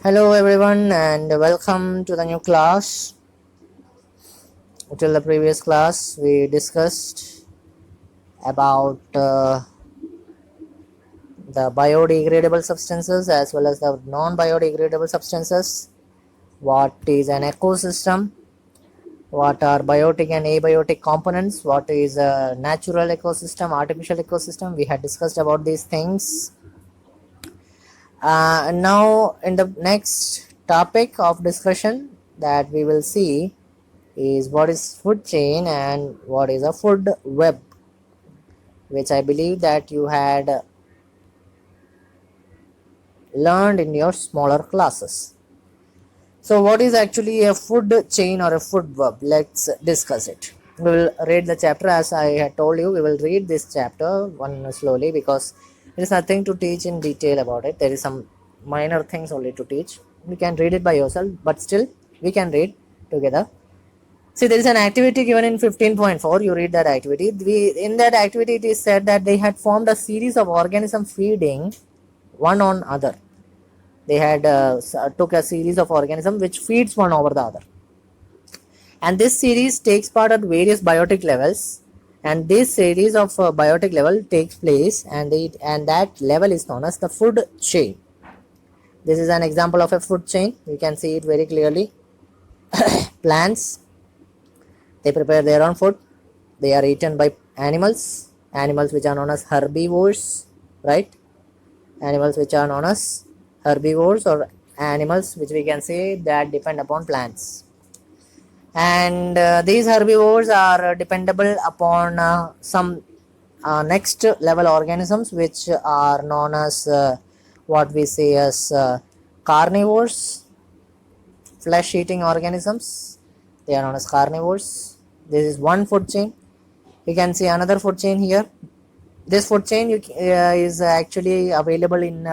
Hello everyone and welcome to the new class. Till the previous class we discussed about the biodegradable substances as well as the non-biodegradable substances. What is an ecosystem? What are biotic and abiotic components? What is a natural ecosystem, artificial ecosystem? We had discussed about these things. Now in the next topic of discussion that we will see is what is food chain and what is a food web, which I believe that you had learned in your smaller classes. So what is actually a food chain or a food web? Let's discuss it. We will read the chapter as I had told you. We will read this chapter one slowly because there is nothing to teach in detail about it. There is some minor things only to teach. You can read it by yourself, but still we can read together. See, there is an activity given in 15.4. You read that activity. In that activity, it is said that they had formed a series of organisms feeding one on other. They had took a series of organisms which feeds one over the other. And this series takes part at various biotic levels. And this series of biotic level takes place, and that level is known as the food chain. This is an example of a food chain. You can see it very clearly. Plants, they prepare their own food. They are eaten by animals which are known as herbivores, right? Animals which are known as herbivores, or animals which we can say that depend upon plants. And these herbivores are dependable upon some next level organisms which are known as what we say as carnivores, flesh eating organisms. They are known as carnivores. This is one food chain. You can see another food chain here. This food chain is actually available in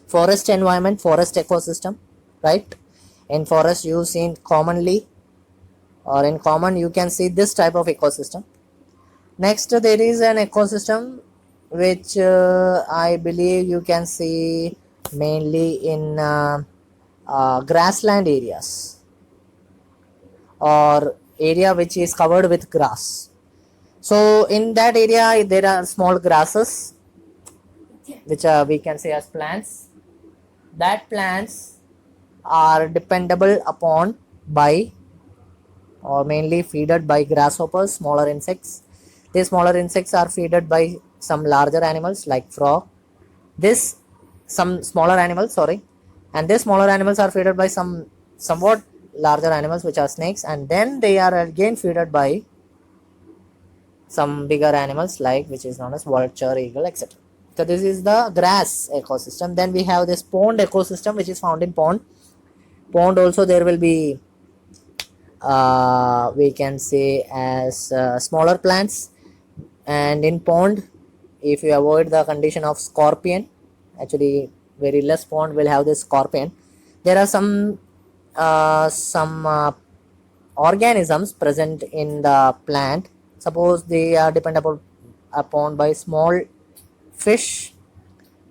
forest environment, forest ecosystem, right? In forest you see commonly, or in common you can see this type of ecosystem. Next there is an ecosystem which I believe you can see mainly in grassland areas, or area which is covered with grass. So in that area there are small grasses which we can say as plants. That plants are dependable upon by, or mainly feeded by grasshoppers, smaller insects. These smaller insects are feeded by some larger animals like frog. Some smaller animals, sorry, and these smaller animals are feeded by some somewhat larger animals which are snakes, and then they are again feeded by some bigger animals like which is known as vulture, eagle, etc. So this is the grass ecosystem. Then we have this pond ecosystem which is found in pond. Pond also there will be we can say as smaller plants. And in pond, if you avoid the condition of scorpion, actually very less pond will have this scorpion. There are some organisms present in the plant. Suppose they are dependable upon by small fish.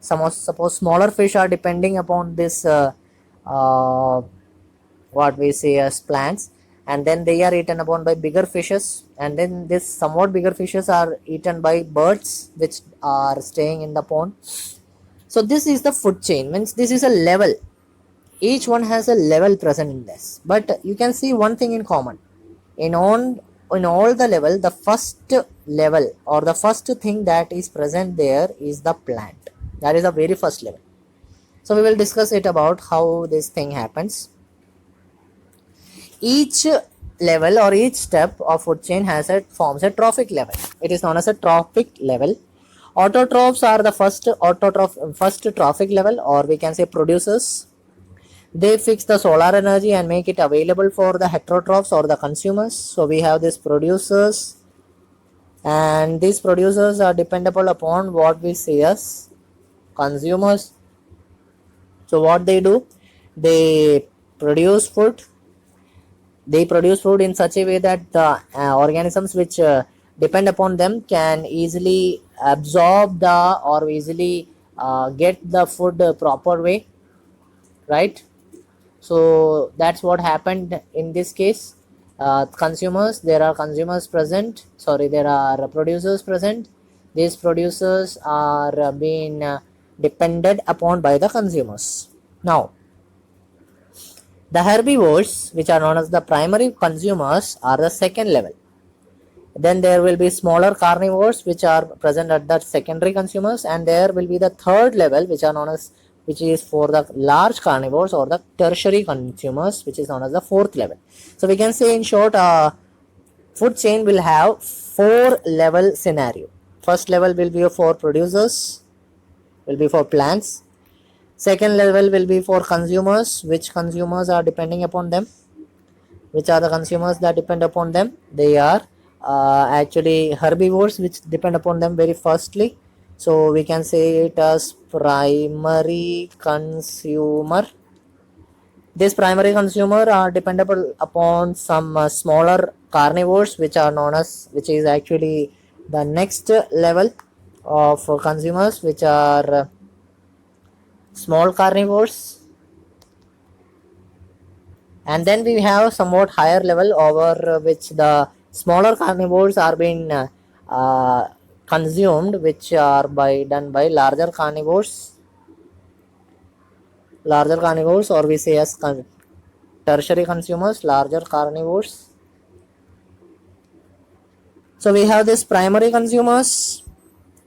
Suppose smaller fish are depending upon this uh, what we say as plants, and then they are eaten upon by bigger fishes, and then this somewhat bigger fishes are eaten by birds which are staying in the pond. So this is the food chain, means this is a level. Each one has a level present in this, but you can see one thing in common in all the level. The first level or the first thing that is present there is the plant. That is the very first level. So we will discuss it about how this thing happens. Each level or each step of food chain forms a trophic level. It is known as a trophic level. Autotrophs are the first trophic level, or we can say producers. They fix the solar energy and make it available for the heterotrophs or the consumers. So we have these producers, and these producers are dependable upon what we say as consumers. So what they do, they produce food. They produce food in such a way that the organisms which depend upon them can easily absorb the, or easily get the food proper way. right? So that's what happened in this case. Consumers, there are consumers present, sorry, there are producers present. These producers are being depended upon by the consumers. Now the herbivores, which are known as the primary consumers, are the second level. Then there will be smaller carnivores which are present at the secondary consumers, and there will be the third level which are known as, which is for the large carnivores or the tertiary consumers, which is known as the fourth level. So we can say in short, food chain will have four level scenario. First level will be for producers, will be for plants. Second level will be for consumers, which consumers are depending upon them. Which are the consumers that depend upon them? They are actually herbivores, which depend upon them very firstly. So we can say it as primary consumer. This primary consumer are dependable upon some smaller carnivores, which are known as, which is actually the next level of consumers, which are small carnivores. And then we have somewhat higher level over which the smaller carnivores are being consumed, which are done by larger carnivores, or we say as tertiary consumers, larger carnivores. So we have this primary consumers,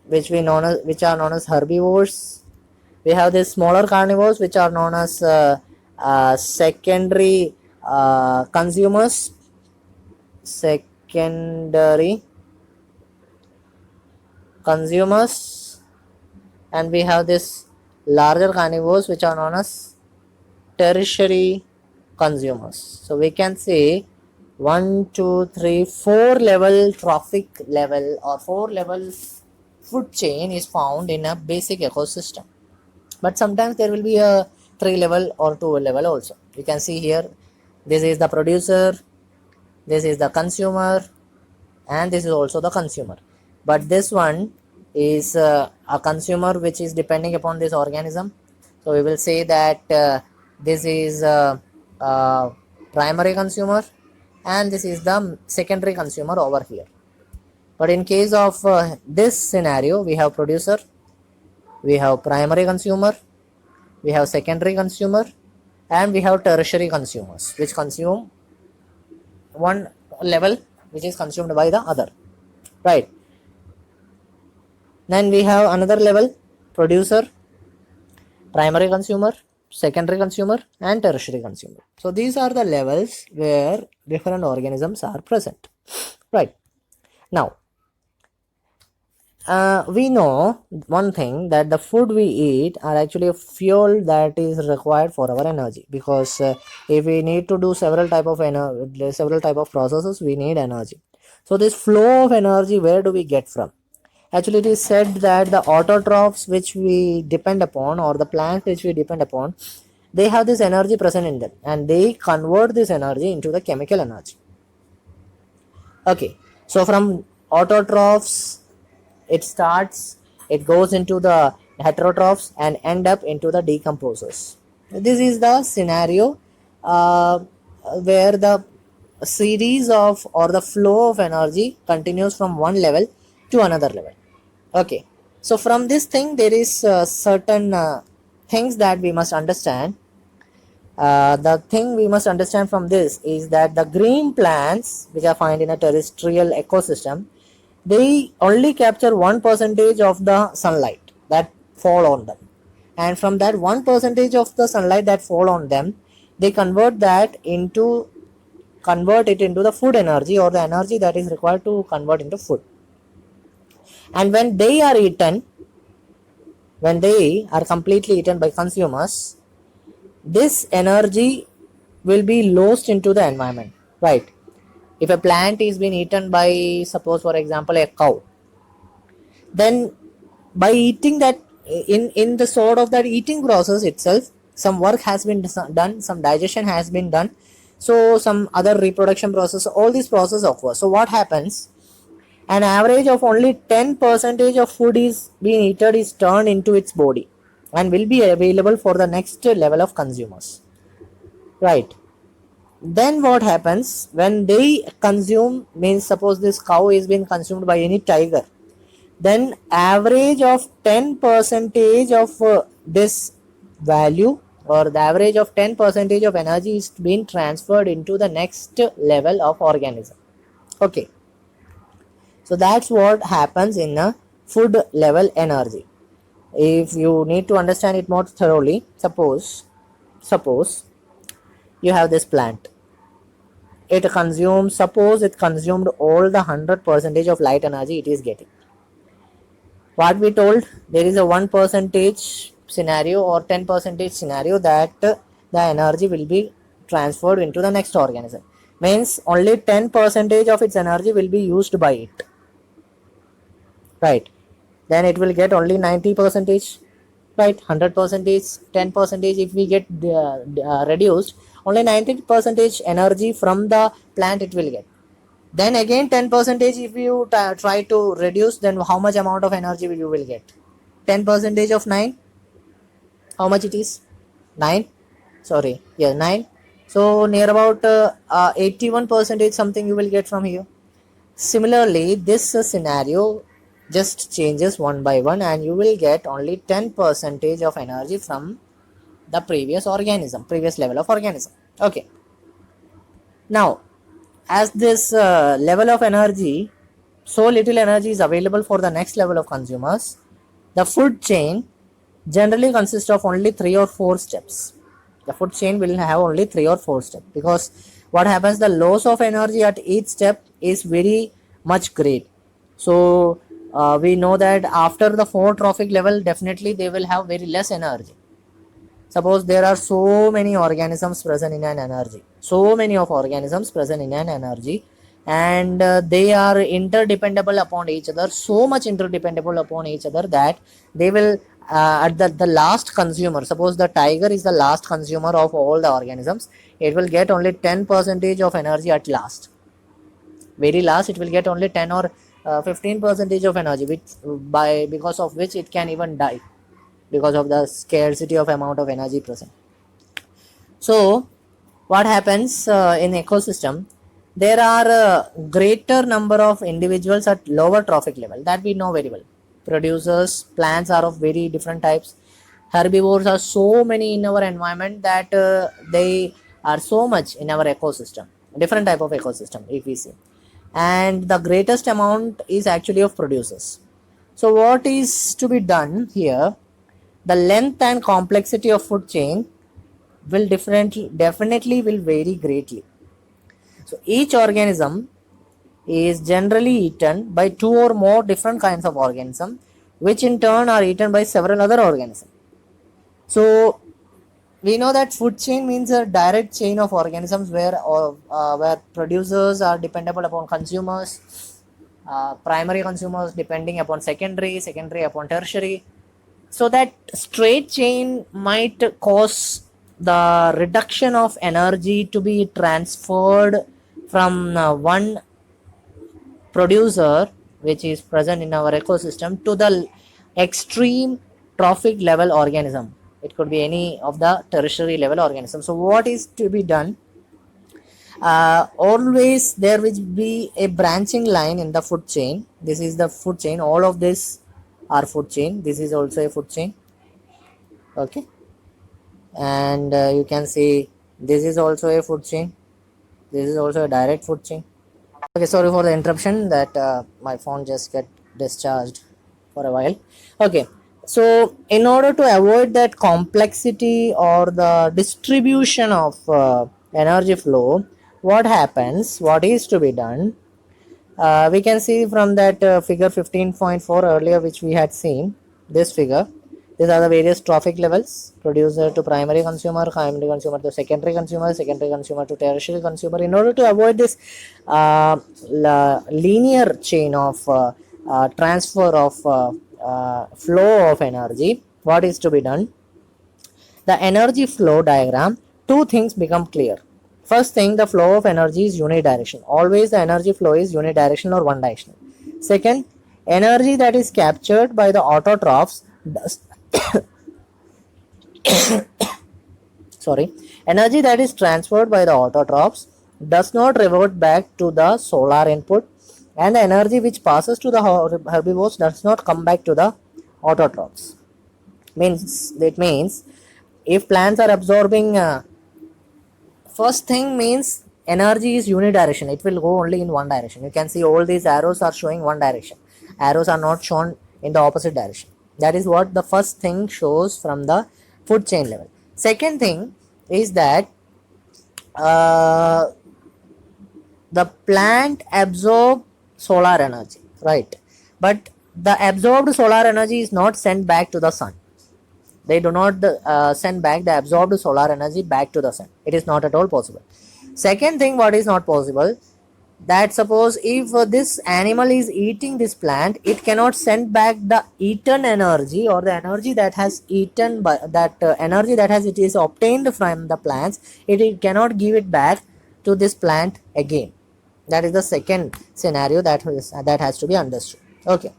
which are known as herbivores. We have these smaller carnivores, which are known as secondary consumers, secondary consumers. And we have this larger carnivores, which are known as tertiary consumers. So we can say 1, 2, 3, 4 level trophic level or 4 level food chain is found in a basic ecosystem. But sometimes there will be a 3 level or 2 level also. You can see here, this is the producer, this is the consumer, and this is also the consumer. But this one is a consumer which is depending upon this organism. So we will say that this is primary consumer, and this is the secondary consumer over here. But in case of this scenario, we have producer, we have primary consumer, we have secondary consumer, and we have tertiary consumers, which consume one level, which is consumed by the other, right? Then we have another level, producer, primary consumer, secondary consumer, and tertiary consumer. So these are the levels where different organisms are present, right? Now we know one thing, that the food we eat are actually a fuel that is required for our energy, because if we need to do several type of processes, we need energy. So this flow of energy, where do we get from? Actually, it is said that the autotrophs which we depend upon, or the plants which we depend upon, they have this energy present in them, and they convert this energy into the chemical energy. Okay, so from autotrophs, it goes into the heterotrophs and end up into the decomposers. This is the scenario where the series of, or the flow of energy continues from one level to another level. Okay, so from this thing, there is certain things that we must understand. The thing we must understand from this is that the green plants, which are found in a terrestrial ecosystem, they only capture 1% of the sunlight that fall on them, and from that 1% of the sunlight that fall on them, they convert it into the food energy, or the energy that is required to convert into food. And when they are completely eaten by consumers, this energy will be lost into the environment, right? If a plant is being eaten by, suppose for example, a cow, then by eating that, in the sort of that eating process itself, some work has been done, some digestion has been done, so some other reproduction process, all these process occurs. So what happens, an average of only 10% of food is being eaten is turned into its body, and will be available for the next level of consumers, right? Then what happens when they consume, means suppose this cow is being consumed by any tiger, then average of 10 percentage of this value, or the average of 10 percentage of energy is being transferred into the next level of organism. Okay, so that's what happens in a food level energy. If you need to understand it more thoroughly, suppose you have this plant. It consumes, suppose it consumed all the 100 percentage of light energy it is getting. What we told, there is a 1 percentage scenario or 10 percentage scenario that the energy will be transferred into the next organism, means only 10 percentage of its energy will be used by it, right? Then it will get only 90 percentage, right? 100 percentage, 10 percentage, if we get reduced, only 90 percentage energy from the plant it will get. Then again 10 percentage, if you try to reduce, then how much amount of energy you will get? 10 percentage of 9, how much it is? 9, sorry, yeah, 9. So near about 81 percentage something you will get from here. Similarly, this scenario just changes one by one, and you will get only 10 percentage of energy from the previous organism, previous level of organism. Okay, now as this level of energy, so little energy is available for the next level of consumers, the food chain generally consists of only 3 or 4 steps. The food chain will have only 3 or 4 steps, because what happens, the loss of energy at each step is very much great. So we know that after the 4 trophic level, definitely they will have very less energy. Suppose there are so many organisms present in an energy, so many of organisms present in an energy, and they are interdependable upon each other, so much interdependable upon each other that they will at the last consumer, suppose the tiger is the last consumer of all the organisms, it will get only 10 percentage of energy at last. Very last it will get only 10 or 15 percentage of energy, which because of which it can even die, because of the scarcity of amount of energy present. So what happens in ecosystem, there are a greater number of individuals at lower trophic level, that we know very well. Producers, plants are of very different types. Herbivores are so many in our environment that they are so much in our ecosystem, different type of ecosystem if we see. And the greatest amount is actually of producers. So what is to be done here, the length and complexity of food chain will definitely will vary greatly. So each organism is generally eaten by 2 or more different kinds of organisms, which in turn are eaten by several other organisms. So we know that food chain means a direct chain of organisms where producers are dependable upon consumers, primary consumers depending upon secondary upon tertiary. So that straight chain might cause the reduction of energy to be transferred from one producer which is present in our ecosystem to the extreme trophic level organism. It could be any of the tertiary level organism. So what is to be done, always there will be a branching line in the food chain. This is the food chain, all of this are food chain, this is also a food chain. Okay, and you can see this is also a food chain, this is also a direct food chain. Okay, sorry for the interruption, that my phone just get discharged for a while. Okay, so in order to avoid that complexity or the distribution of energy flow, what happens, what is to be done, we can see from that figure 15.4 earlier which we had seen, this figure, these are the various trophic levels, producer to primary consumer to secondary consumer to tertiary consumer. In order to avoid this linear chain of transfer of flow of energy, what is to be done, the energy flow diagram, two things become clear. First thing, the flow of energy is unidirectional. Always the energy flow is unidirectional or one directional. Second, energy that is captured by the autotrophs does, sorry, energy that is transferred by the autotrophs does not revert back to the solar input, and the energy which passes to the herbivores does not come back to the autotrophs. Means if plants are absorbing, first thing means energy is unidirectional, it will go only in one direction. You can see all these arrows are showing one direction, arrows are not shown in the opposite direction. That is what the first thing shows from the food chain level. Second thing is that uh, the plant absorb solar energy, right? But the absorbed solar energy is not sent back to the sun. They do not send back the absorbed solar energy back to the sun. It is not at all possible. Second thing, what is not possible, that suppose if this animal is eating this plant, it cannot send back the eaten energy, or the energy that has eaten by that energy that has it is obtained from the plants, it cannot give it back to this plant again. That is the second scenario that has to be understood. Okay,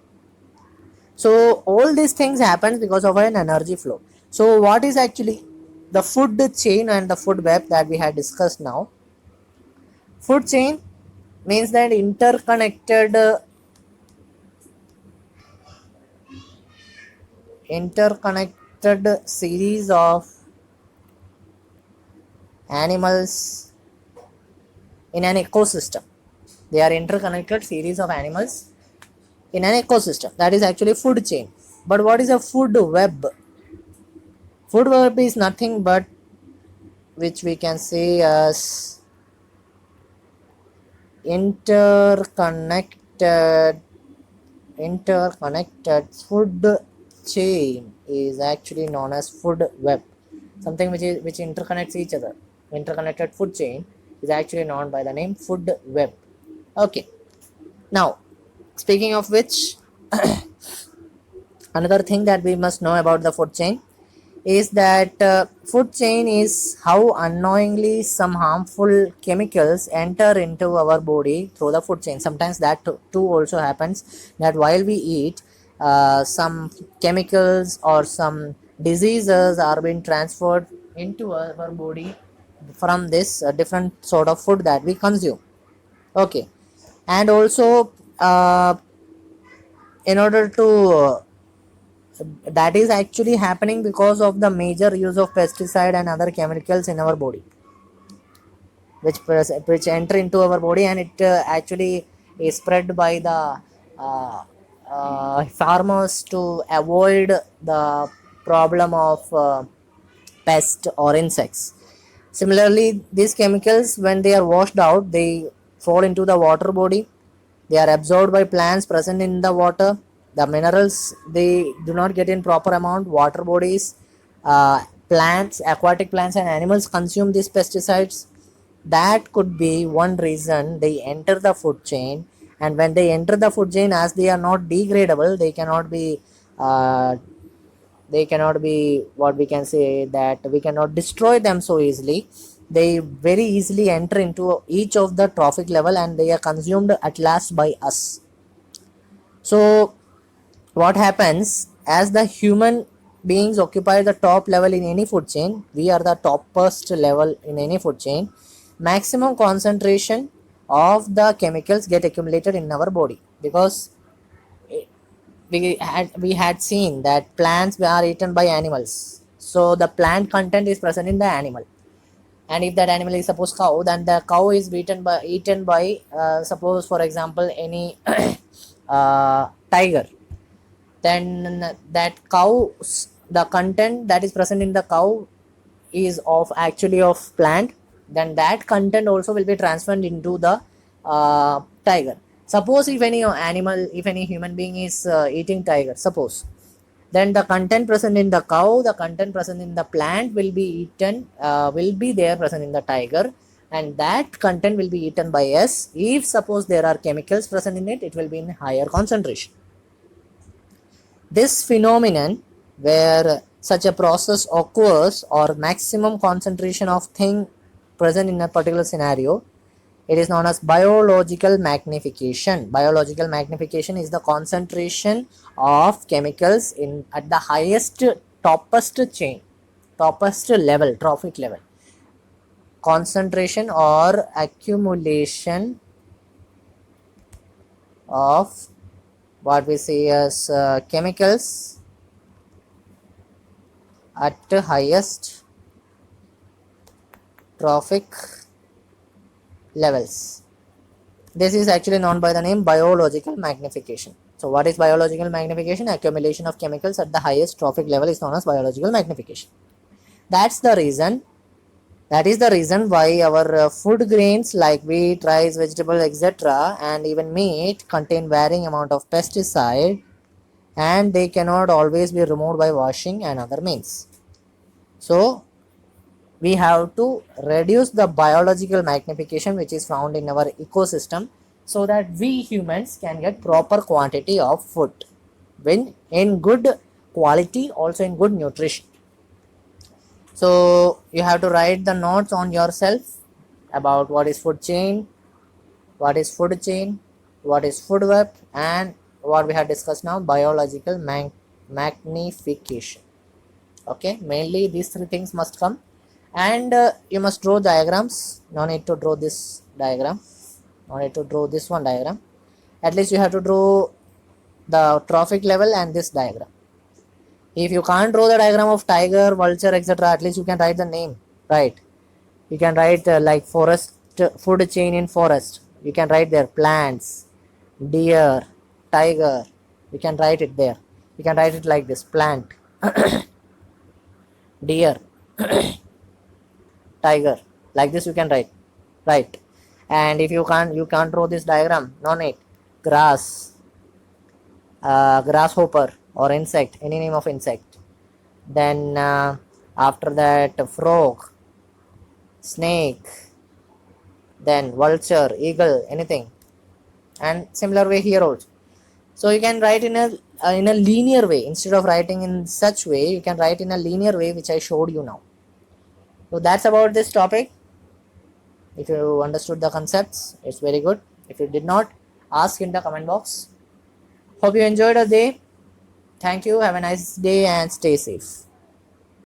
so all these things happens because of an energy flow. So what is actually the food chain and the food web that we had discussed now? Food chain means that interconnected series of animals in an ecosystem. They are interconnected series of animals in an ecosystem. That is actually food chain. But what is a food web? Food web is nothing but, which we can say as, interconnected food chain is actually known as food web. Something which interconnects each other. Interconnected food chain is actually known by the name food web. Okay, now speaking of which, another thing that we must know about the food chain is that food chain is how unknowingly some harmful chemicals enter into our body through the food chain. Sometimes that too also happens, that while we eat, some chemicals or some diseases are being transferred into our body from this different sort of food that we consume. Okay, and also in order to that is actually happening because of the major use of pesticide and other chemicals in our body, which enter into our body, and it actually is spread by the farmers to avoid the problem of pest or insects. Similarly, these chemicals, when they are washed out, they fall into the water body. They are absorbed by plants present in the water. The minerals, they do not get in proper amount. Water bodies, plants, aquatic plants and animals consume these pesticides. That could be one reason they enter the food chain. And when they enter the food chain, as they are not degradable, uh, they cannot be, what we can say, that we cannot destroy them so easily. They very easily enter into each of the trophic level, and they are consumed at last by us. So what happens, as the human beings occupy the top level in any food chain, we are the topmost level in any food chain. Maximum concentration of the chemicals get accumulated in our body, because we had seen that plants are eaten by animals. So the plant content is present in the animal, and if that animal is suppose cow, then the cow is eaten by suppose for example any tiger. Then that cow, the content that is present in the cow is of actually of plant. Then that content also will be transferred into the tiger. Suppose if any animal, if any human being is eating tiger, suppose, then the content present in the cow, the content present in the plant will be eaten, will be there present in the tiger, and that content will be eaten by us. If suppose there are chemicals present in it, it will be in higher concentration. This phenomenon, where such a process occurs, or maximum concentration of thing present in a particular scenario, it is known as biological magnification. Biological magnification is the concentration of chemicals in at the highest, toppest chain, toppest level, trophic level, concentration or accumulation of what we say as chemicals at highest trophic levels. This is actually known by the name biological magnification. So what is biological magnification? Accumulation of chemicals at the highest trophic level is known as biological magnification. That is the reason why our food grains like wheat, rice, vegetable, etc. and even meat contain varying amount of pesticide, and they cannot always be removed by washing and other means. So we have to reduce the biological magnification which is found in our ecosystem, so that we humans can get proper quantity of food when in good quality, also in good nutrition. So you have to write the notes on yourself about what is food chain, what is food chain, what is food web, and what we have discussed now, biological magnification. Okay, mainly these three things must come, and you must draw diagrams. No need to draw this diagram, no need to draw this one diagram. At least you have to draw the trophic level and this diagram. If you can't draw the diagram of tiger, vulture, etc., at least you can write the name, right? You can write like forest, food chain in forest. You can write there plants, deer, tiger. You can write it there. You can write it like this: plant, deer, tiger. Like this you can write, right? And if you can't draw this diagram, no need. Grass, grasshopper or insect, any name of insect. Then after that, frog, snake, then vulture, eagle, anything. And similar way here also. So you can write in a linear way. Instead of writing in such way, you can write in a linear way, which I showed you now. So that's about this topic. If you understood the concepts, it's very good. If you did not, ask in the comment box. Hope you enjoyed the day. Thank you. Have a nice day and stay safe.